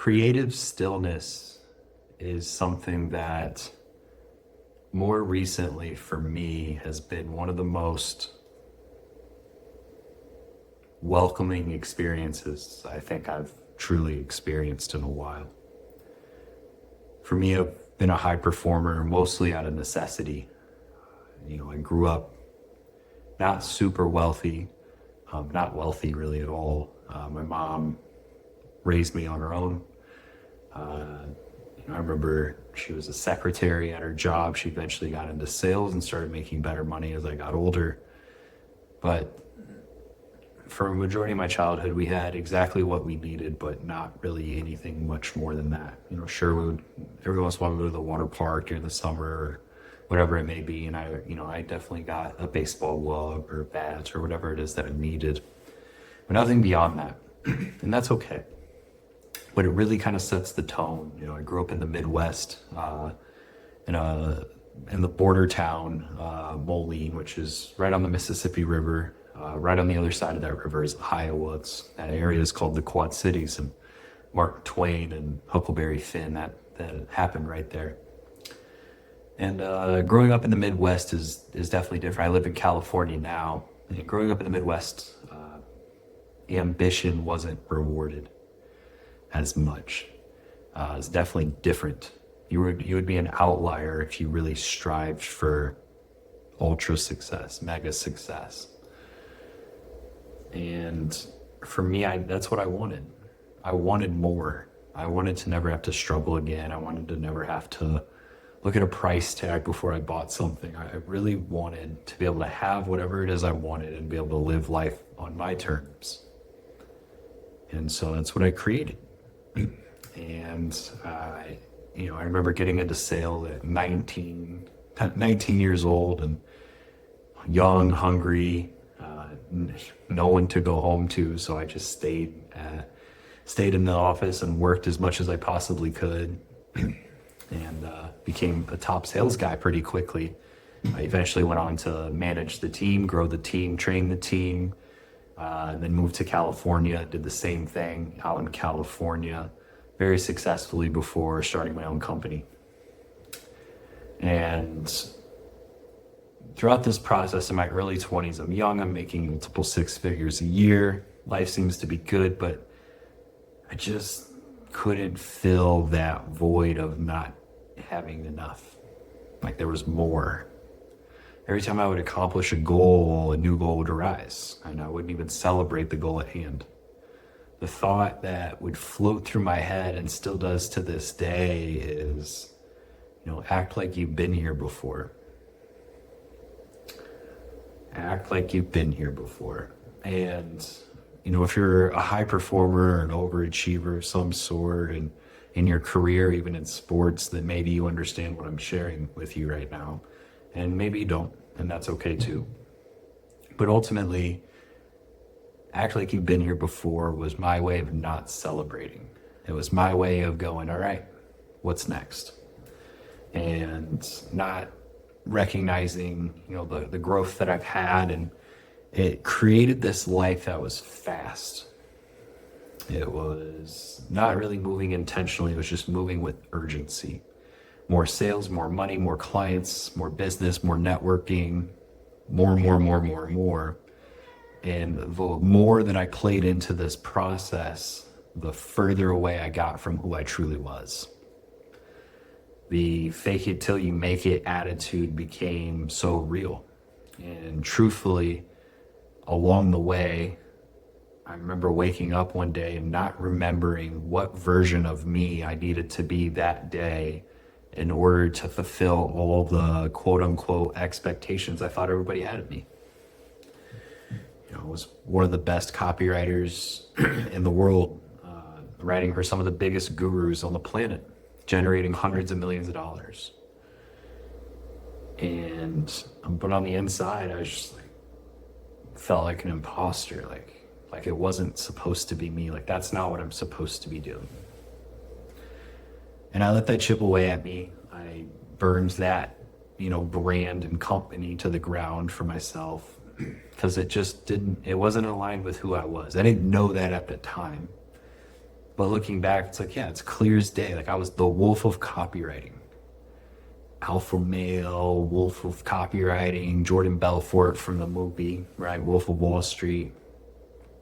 Creative stillness is something that more recently for me has been one of the most welcoming experiences I think I've truly experienced in a while. For me, I've been a high performer mostly out of necessity. I grew up not super wealthy, not wealthy really at all. My mom raised me on her own. I remember she was a secretary at her job. She eventually got into sales and started making better money as I got older. But for a majority of my childhood, we had exactly what we needed, but not really anything much more than that. Sure, we would every once in a while go to the water park during the summer or whatever it may be, and I definitely got a baseball glove or bat or whatever it is that I needed, but nothing beyond that, and that's okay. But it really kind of sets the tone. I grew up in the Midwest, in the border town, Moline, which is right on the Mississippi River. Right on the other side of that river is Iowa. That area is called the Quad Cities, and Mark Twain and Huckleberry Finn, that happened right there. And growing up in the Midwest is definitely different. I live in California now, and growing up in the Midwest, ambition wasn't rewarded as much. It's definitely different. You would be an outlier if you really strived for ultra success, mega success. And for me, that's what I wanted. I wanted more. I wanted to never have to struggle again. I wanted to never have to look at a price tag before I bought something. I really wanted to be able to have whatever it is I wanted and be able to live life on my terms. And so that's what I created. And I remember getting into sales at 19 years old and young, hungry, no one to go home to. So I just stayed in the office and worked as much as I possibly could, and became a top sales guy pretty quickly. I eventually went on to manage the team, grow the team, train the team, and then moved to California, did the same thing out in California very successfully before starting my own company. And throughout this process in my early 20s, I'm young, I'm making multiple six figures a year. Life seems to be good, but I just couldn't fill that void of not having enough. Like there was more. Every time I would accomplish a goal, a new goal would arise, and I wouldn't even celebrate the goal at hand. The thought that would float through my head and still does to this day is, act like you've been here before. Act like you've been here before. And, if you're a high performer or an overachiever of some sort, and in your career, even in sports, then maybe you understand what I'm sharing with you right now. And maybe you don't, and that's okay too. But ultimately, act like you've been here before was my way of not celebrating. It was my way of going, all right, what's next? And not recognizing, the growth that I've had, and it created this life that was fast. It was not really moving intentionally, it was just moving with urgency. More sales, more money, more clients, more business, more networking, more. And the more that I played into this process, the further away I got from who I truly was. The fake it till you make it attitude became so real. And truthfully, along the way, I remember waking up one day and not remembering what version of me I needed to be that day in order to fulfill all the quote unquote expectations I thought everybody had of me. I was one of the best copywriters in the world, writing for some of the biggest gurus on the planet, generating hundreds of millions of dollars. But on the inside, I was just felt like an imposter, like it wasn't supposed to be me. Like that's not what I'm supposed to be doing. And I let that chip away at me. I burned that, brand and company to the ground for myself, because it wasn't aligned with who I was. I didn't know that at the time, But looking back, it's like, yeah, it's clear as day. Like I was the wolf of copywriting. Alpha male, wolf of copywriting, Jordan Belfort from the movie, right? Wolf of Wall Street.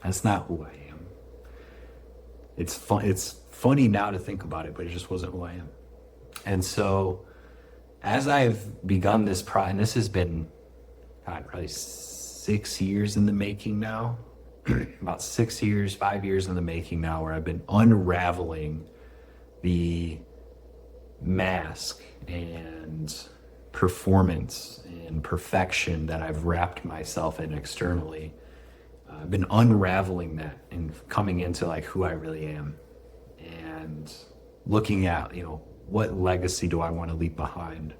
That's not who I am. It's fun. It's funny now to think about it, but it just wasn't who I am. And so as I've begun this and this has been, God, probably 6 years in the making now, about 6 years, 5 years in the making now, where I've been unraveling the mask and performance and perfection that I've wrapped myself in externally. I've been unraveling that and coming into like who I really am and looking at, what legacy do I want to leave behind?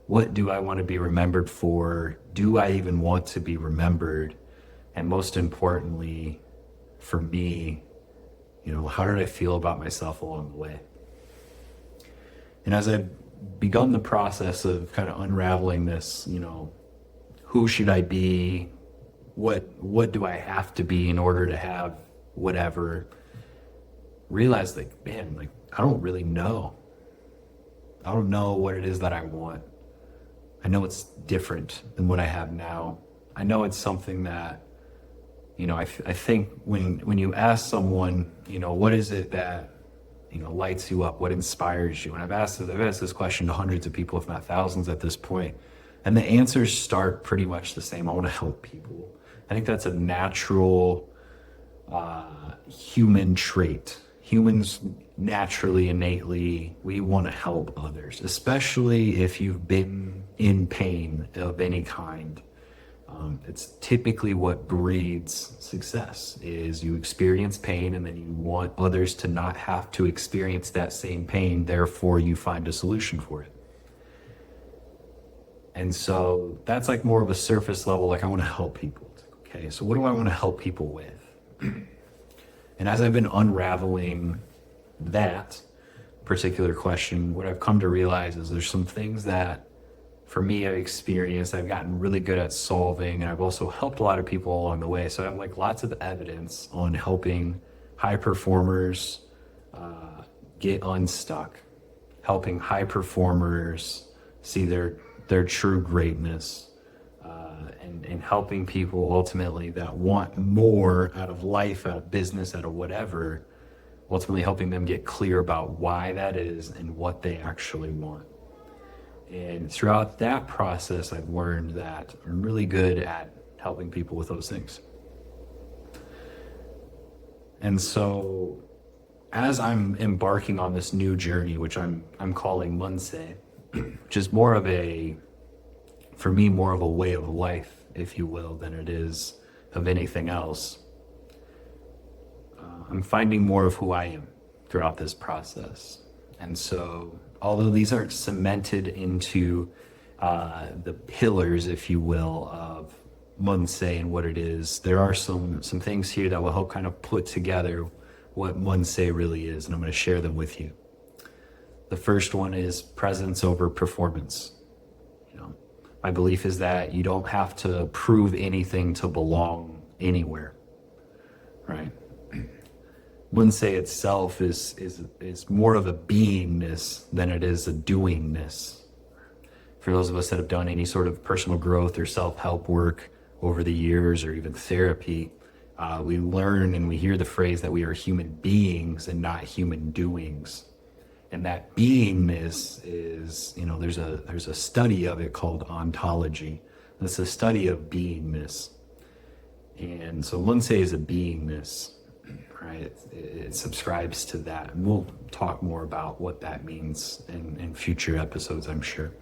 What do I want to be remembered for? Do I even want to be remembered? And most importantly, for me, how did I feel about myself along the way? And as I've begun the process of kind of unraveling this, who should I be? What do I have to be in order to have whatever? Realize I don't really know. I don't know what it is that I want. I know it's different than what I have now. I know it's something that, I think when you ask someone, what is it that, lights you up, what inspires you? And I've asked this question to hundreds of people, if not thousands at this point, and the answers start pretty much the same. I want to help people. I think that's a natural human trait. Humans naturally, innately, we want to help others, especially if you've been in pain of any kind. It's typically what breeds success, is you experience pain and then you want others to not have to experience that same pain, therefore you find a solution for it. And so that's like more of a surface level, like I want to help people. Okay, so what do I want to help people with? And as I've been unraveling that particular question, what I've come to realize is there's some things that, for me, I've experienced, I've gotten really good at solving, and I've also helped a lot of people along the way. So I have like lots of evidence on helping high performers get unstuck, helping high performers see their true greatness, and helping people ultimately that want more out of life, out of business, out of whatever, ultimately helping them get clear about why that is and what they actually want. And throughout that process, I've learned that I'm really good at helping people with those things. And so as I'm embarking on this new journey, which I'm calling munsae, which is more of a way of life, if you will, than it is of anything else. I'm finding more of who I am throughout this process. And so, although these aren't cemented into the pillars, if you will, of munsae and what it is, there are some things here that will help kind of put together what munsae really is, and I'm going to share them with you. The first one is presence over performance. My belief is that you don't have to prove anything to belong anywhere, right? Munsae itself is more of a beingness than it is a doingness. For those of us that have done any sort of personal growth or self-help work over the years, or even therapy, we learn and we hear the phrase that we are human beings and not human doings. And that beingness is, there's a study of it called ontology. It's a study of beingness. And so munsae is a beingness, right? It subscribes to that. And we'll talk more about what that means in future episodes, I'm sure.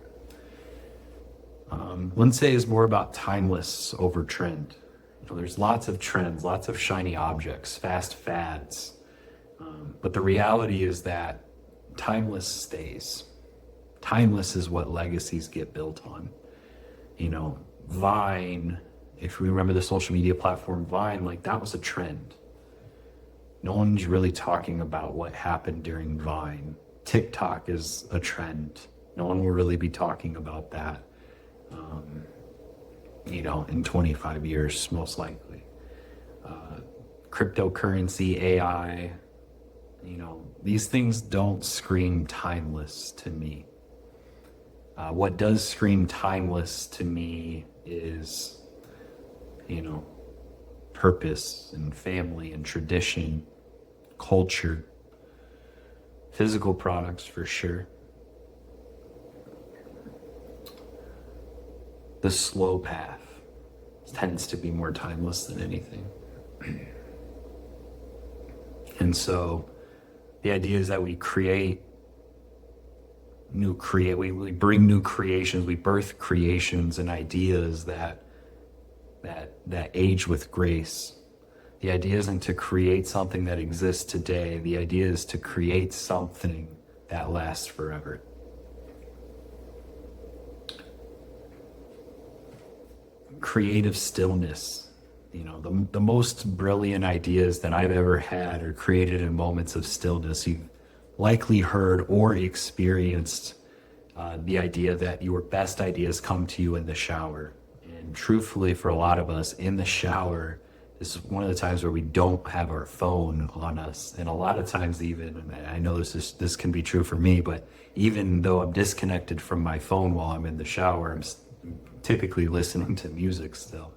Munsae is more about timeless over trend. There's lots of trends, lots of shiny objects, fast fads. But the reality is that timeless stays. Timeless is what legacies get built on. Vine, if we remember the social media platform Vine, like that was a trend. No one's really talking about what happened during Vine. TikTok is a trend. No one will really be talking about that, in 25 years, most likely. Cryptocurrency, AI, these things don't scream timeless to me. What does scream timeless to me is, purpose and family and tradition, culture, physical products for sure. The slow path tends to be more timeless than anything. And so the idea is that we bring new creations, we birth creations and ideas that age with grace. The idea isn't to create something that exists today. The idea is to create something that lasts forever. Creative stillness. The most brilliant ideas that I've ever had are created in moments of stillness. You've likely heard or experienced the idea that your best ideas come to you in the shower. And truthfully, for a lot of us, in the shower is one of the times where we don't have our phone on us. And a lot of times even, and I know this can be true for me, but even though I'm disconnected from my phone while I'm in the shower, I'm typically listening to music still.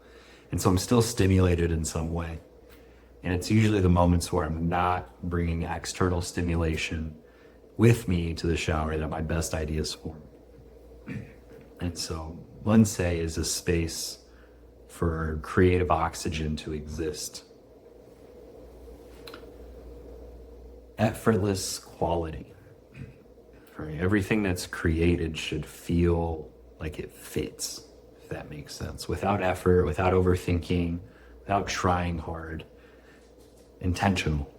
And so I'm still stimulated in some way. And it's usually the moments where I'm not bringing external stimulation with me to the shower that my best ideas form. And so munsae is a space for creative oxygen to exist. Effortless quality. Right? Everything that's created should feel like it fits, if that makes sense. Without effort, without overthinking, without trying hard. Intentional.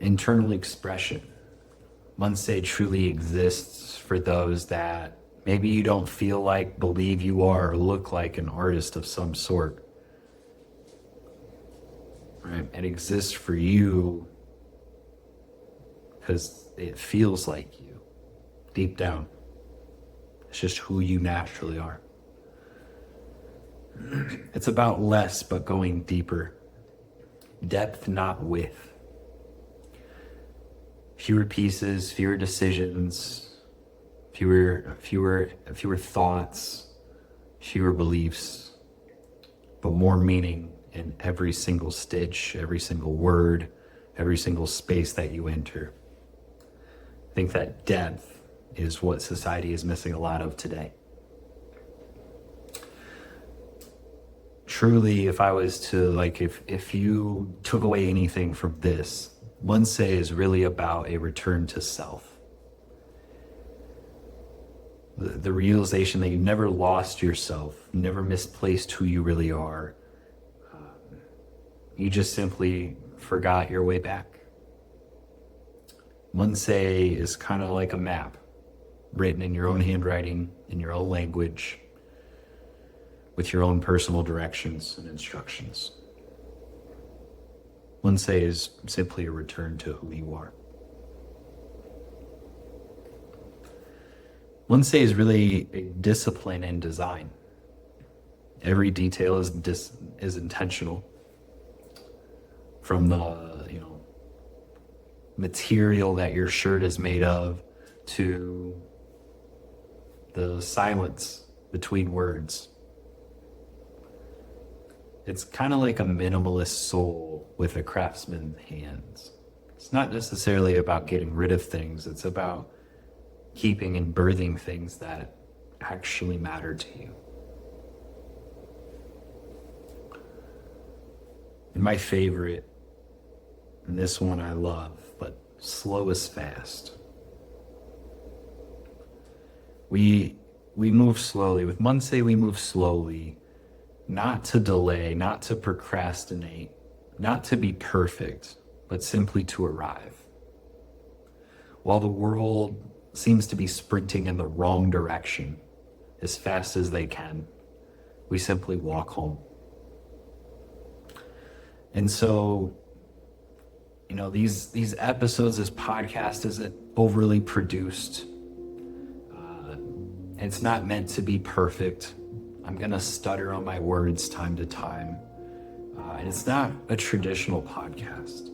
Internal expression. Munsae truly exists for those that maybe you don't feel like, believe you are, or look like an artist of some sort. Right? It exists for you because it feels like you, deep down. It's just who you naturally are. It's about less, but going deeper. Depth, not width. Fewer pieces, fewer decisions, fewer thoughts, fewer beliefs, but more meaning in every single stitch, every single word, every single space that you enter. I think that depth is what society is missing a lot of today. Truly, if I was to, if you took away anything from this, munsae is really about a return to self. The realization that you never lost yourself, never misplaced who you really are. You just simply forgot your way back. Munsae is kind of like a map, written in your own handwriting, in your own language, with your own personal directions and instructions. Munsae is simply a return to who you are. Munsae is really a discipline in design. Every detail is intentional. From the material that your shirt is made of to the silence between words. It's kind of like a minimalist soul with a craftsman's hands. It's not necessarily about getting rid of things. It's about keeping and birthing things that actually matter to you. And my favorite, and this one I love, but slow is fast. We move slowly. With munsae, we move slowly. Not to delay, not to procrastinate, not to be perfect, but simply to arrive. While the world seems to be sprinting in the wrong direction as fast as they can, we simply walk home. And so, these episodes, this podcast isn't overly produced. It's not meant to be perfect. I'm gonna stutter on my words time to time. And it's not a traditional podcast.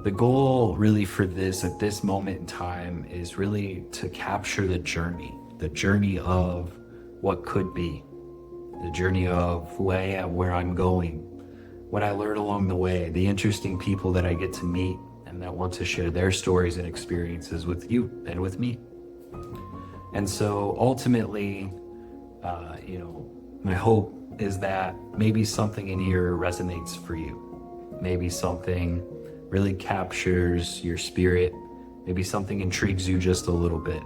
The goal really for this at this moment in time is really to capture the journey of what could be, the journey of who I am, where I'm going, what I learned along the way, the interesting people that I get to meet and that want to share their stories and experiences with you and with me. And so ultimately, my hope is that maybe something in here resonates for you. Maybe something really captures your spirit. Maybe something intrigues you just a little bit.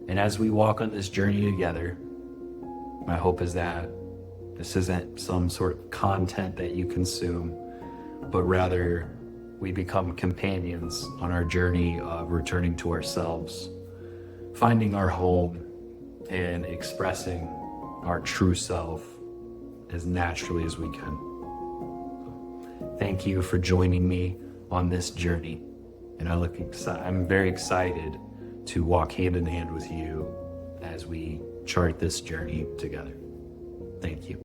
And as we walk on this journey together, my hope is that this isn't some sort of content that you consume, but rather we become companions on our journey of returning to ourselves, finding our home, and expressing our true self as naturally as we can. Thank you for joining me on this journey, and I'm very excited to walk hand in hand with you as we chart this journey together. Thank you.